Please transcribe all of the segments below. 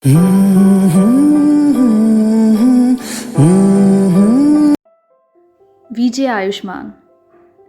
VJ Ayushmann.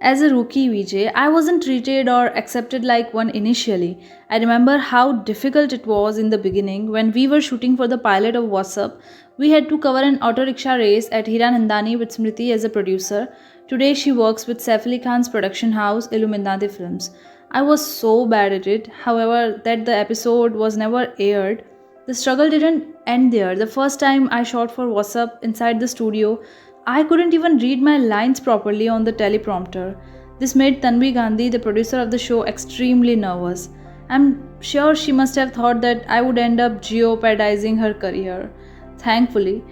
As a rookie VJ, I wasn't treated or accepted like one initially. I remember how difficult it was in the beginning when we were shooting for the pilot of What's Up. We had to cover an auto rickshaw race at Hiranandani with Smriti as a producer. Today she works with Saif Ali Khan's production house Illuminati Films. I was so bad at it, however, that the episode was never aired. The struggle didn't end there. The first time I shot for What's Up inside the studio, I couldn't even read my lines properly on the teleprompter. This made Tanvi Gandhi, the producer of the show, extremely nervous. I'm sure she must have thought that I would end up jeopardizing her career. Thankfully,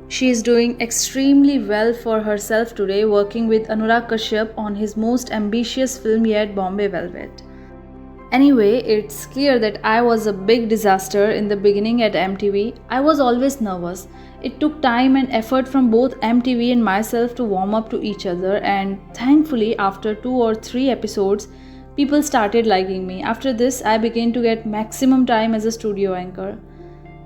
she is doing extremely well for herself today, working with Anurag Kashyap on his most ambitious film yet, Bombay Velvet. Anyway, it's clear that I was a big disaster in the beginning at MTV. I was always nervous. It took time and effort from both MTV and myself to warm up to each other, and thankfully, after 2 or 3 episodes, people started liking me. After this, I began to get maximum time as a studio anchor.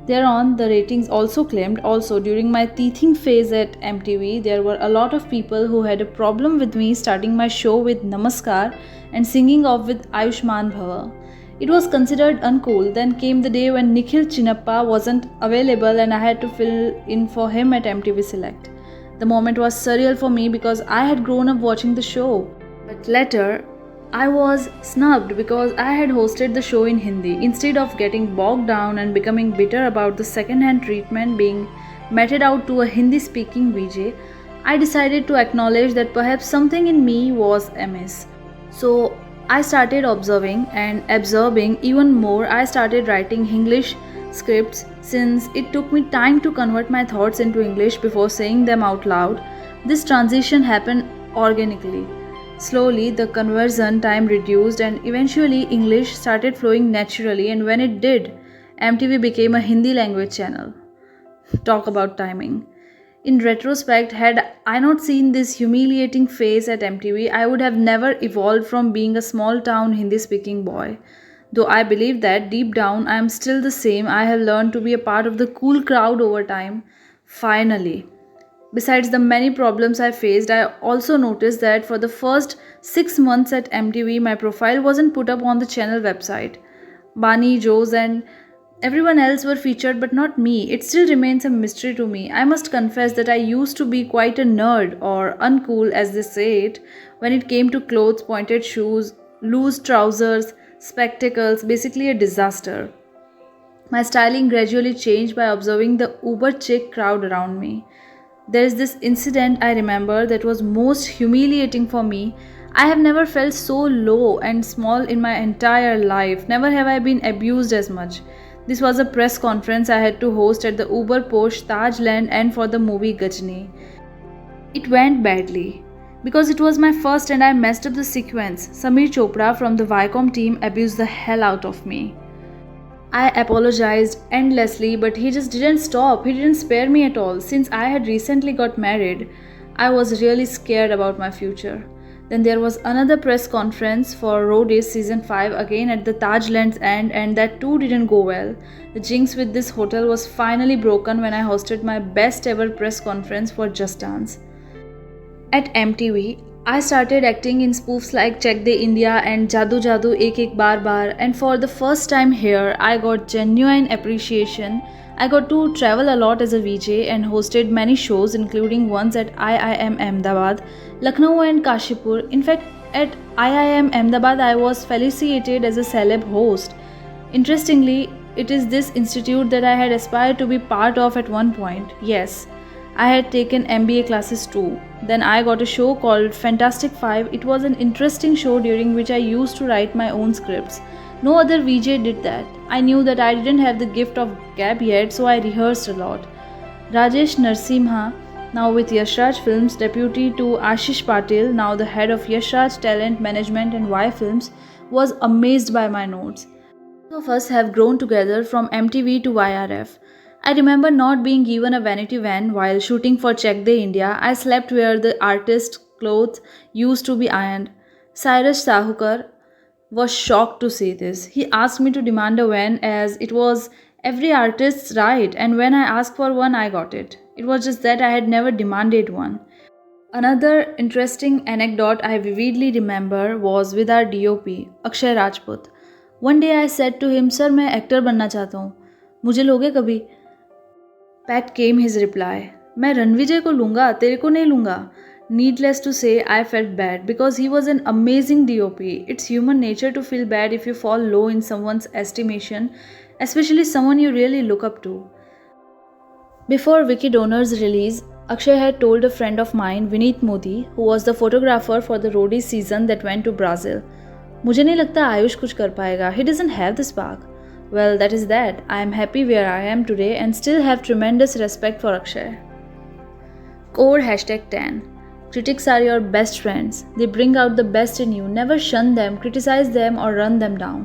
Thereon, the ratings also climbed. Also, during my teething phase at MTV, there were a lot of people who had a problem with me starting my show with Namaskar and singing off with Ayushmann Bhava. It was considered uncool. Then came the day when Nikhil Chinnappa wasn't available and I had to fill in for him at MTV Select. The moment was surreal for me because I had grown up watching the show. But later, I was snubbed because I had hosted the show in Hindi. Instead of getting bogged down and becoming bitter about the second-hand treatment being meted out to a Hindi-speaking VJ, I decided to acknowledge that perhaps something in me was amiss. So I started observing and absorbing even more. I started writing English scripts since it took me time to convert my thoughts into English before saying them out loud. This transition happened organically. Slowly, the conversion time reduced and eventually English started flowing naturally, and when it did, MTV became a Hindi language channel. Talk about timing. In retrospect, had I not seen this humiliating phase at MTV, I would have never evolved from being a small town Hindi speaking boy. Though I believe that deep down I am still the same, I have learned to be a part of the cool crowd over time. Finally. Besides the many problems I faced, I also noticed that for the first 6 months at MTV, my profile wasn't put up on the channel website. Bani, Jose, and everyone else were featured, but not me. It still remains a mystery to me. I must confess that I used to be quite a nerd, or uncool as they say it, when it came to clothes, pointed shoes, loose trousers, spectacles, basically a disaster. My styling gradually changed by observing the uber chic crowd around me. There is this incident I remember that was most humiliating for me. I have never felt so low and small in my entire life. Never have I been abused as much. This was a press conference I had to host at the uber posh Tajland and for the movie Gajni. It went badly. Because it was my first and I messed up the sequence, Sameer Chopra from the Viacom team abused the hell out of me. I apologized endlessly, but he just didn't stop. He didn't spare me at all. Since I had recently got married, I was really scared about my future. Then there was another press conference for Roadies season 5 again at the Tajland's end, and that too didn't go well. The jinx with this hotel was finally broken when I hosted my best ever press conference for Just Dance. At MTV, I started acting in spoofs like Check De India and Jadoo Jadoo Ek Ek Baar Baar, and for the first time here, I got genuine appreciation. I got to travel a lot as a VJ and hosted many shows including ones at IIM Ahmedabad, Lucknow and Kashipur. In fact, at IIM Ahmedabad, I was felicitated as a celeb host. Interestingly, it is this institute that I had aspired to be part of at one point. Yes, I had taken MBA classes too. Then I got a show called Fantastic Five. It was an interesting show during which I used to write my own scripts. No other VJ did that. I knew that I didn't have the gift of gab yet, so I rehearsed a lot. Rajesh Narsimha, now with Yashraj Films, deputy to Ashish Patil, now the head of Yashraj Talent Management and Y Films, was amazed by my notes. Both of us have grown together from MTV to YRF. I remember not being given a vanity van while shooting for Check De India. I slept where the artist's clothes used to be ironed. Cyrus Sahukar was shocked to see this. He asked me to demand a van as it was Every artist's right, and when I asked for one, I got it. It was just that I had never demanded one. Another interesting anecdote I vividly remember was with our DOP, Akshay Rajput. One day I said to him, "Sir, मैं actor बनना चाहता हूँ. मुझे लोगे कभी?" Pat came his reply, "मैं रणविजय को लूँगा, तेरे को नहीं लूँगा." Needless to say, I felt bad because he was an amazing DOP. It's human nature to feel bad if you fall low in someone's estimation, especially someone you really look up to. Before Vicky Donner's release, Akshay had told a friend of mine, Vineet Modi, who was the photographer for the roadie season that went to Brazil, "मुझे नहीं लगता आयुष कुछ कर पाएगा. He doesn't have the spark." Well, that is that. I am happy where I am today and still have tremendous respect for Akshay. Core #10. Critics are your best friends. They bring out the best in you. Never shun them, criticize them, or run them down.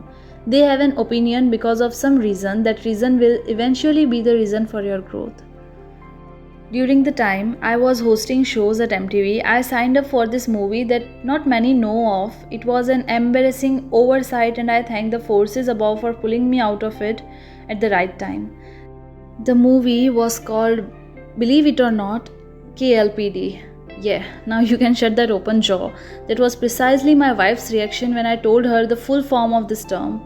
They have an opinion because of some reason. That reason will eventually be the reason for your growth. During the time I was hosting shows at MTV, I signed up for this movie that not many know of. It was an embarrassing oversight, and I thank the forces above for pulling me out of it at the right time. The movie was called, believe it or not, KLPD. Yeah, now you can shut that open jaw. That was precisely my wife's reaction when I told her the full form of this term.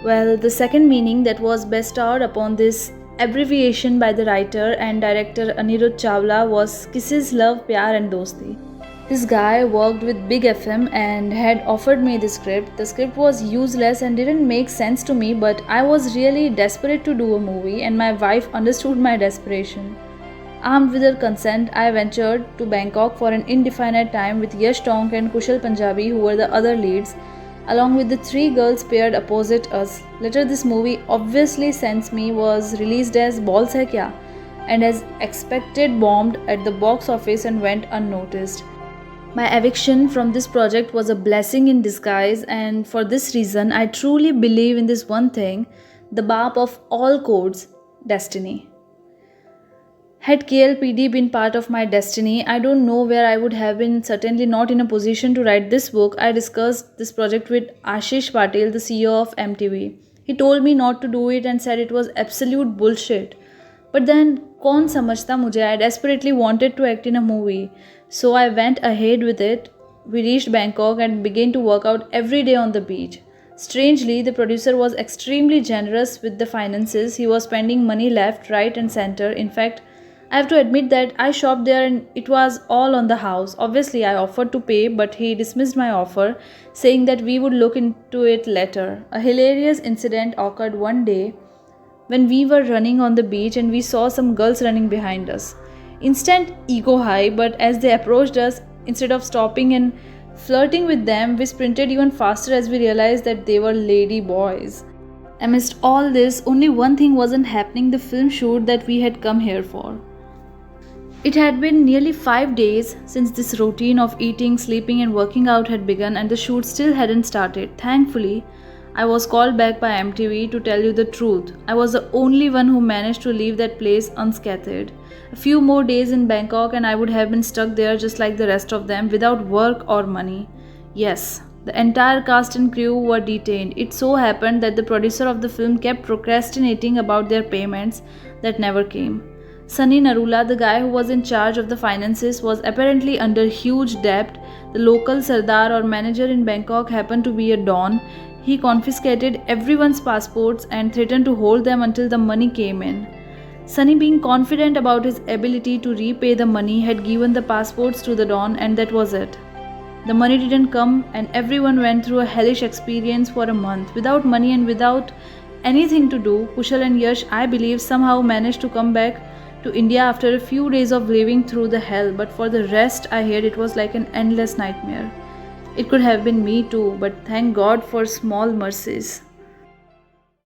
Well, the second meaning that was bestowed upon this abbreviation by the writer and director Anirudh Chawla was Kisses, Love, Pyar and Dosti. This guy worked with Big FM and had offered me the script. The script was useless and didn't make sense to me, but I was really desperate to do a movie, and my wife understood my desperation. Armed with her consent, I ventured to Bangkok for an indefinite time with Yash Tonk and Kushal Punjabi, who were the other leads, along with the three girls paired opposite us. Later, this movie, obviously since me, was released as Balls Hai Kya, and as expected bombed at the box office and went unnoticed. My eviction from this project was a blessing in disguise, and for this reason, I truly believe in this one thing, the BAP of all codes, destiny. Had KLPD been part of my destiny, I don't know where I would have been, certainly not in a position to write this book. I discussed this project with Ashish Patel, the CEO of MTV. He told me not to do it and said it was absolute bullshit. But then, kaun samajhta mujhe? I desperately wanted to act in a movie. So I went ahead with it. We reached Bangkok and began to work out every day on the beach. Strangely, the producer was extremely generous with the finances. He was spending money left, right and center. In fact, I have to admit that I shopped there and it was all on the house. Obviously, I offered to pay, but he dismissed my offer, saying that we would look into it later. A hilarious incident occurred one day when we were running on the beach and we saw some girls running behind us. Instant ego high, but as they approached us, instead of stopping and flirting with them, we sprinted even faster as we realized that they were lady boys. Amidst all this, only one thing wasn't happening: the film shoot that we had come here for. It had been nearly 5 days since this routine of eating, sleeping and working out had begun, and the shoot still hadn't started. Thankfully, I was called back by MTV to tell you the truth. I was the only one who managed to leave that place unscathed. A few more days in Bangkok and I would have been stuck there just like the rest of them, without work or money. Yes, the entire cast and crew were detained. It so happened that the producer of the film kept procrastinating about their payments that never came. Sunny Narula, the guy who was in charge of the finances, was apparently under huge debt. The local Sardar or manager in Bangkok happened to be a Don. He confiscated everyone's passports and threatened to hold them until the money came in. Sunny, being confident about his ability to repay the money, had given the passports to the Don, and that was it. The money didn't come and everyone went through a hellish experience for a month. Without money and without anything to do, Kushal and Yash, I believe, somehow managed to come back to India after a few days of living through the hell, but for the rest, I heard it was like an endless nightmare. It could have been me too, but thank God for small mercies.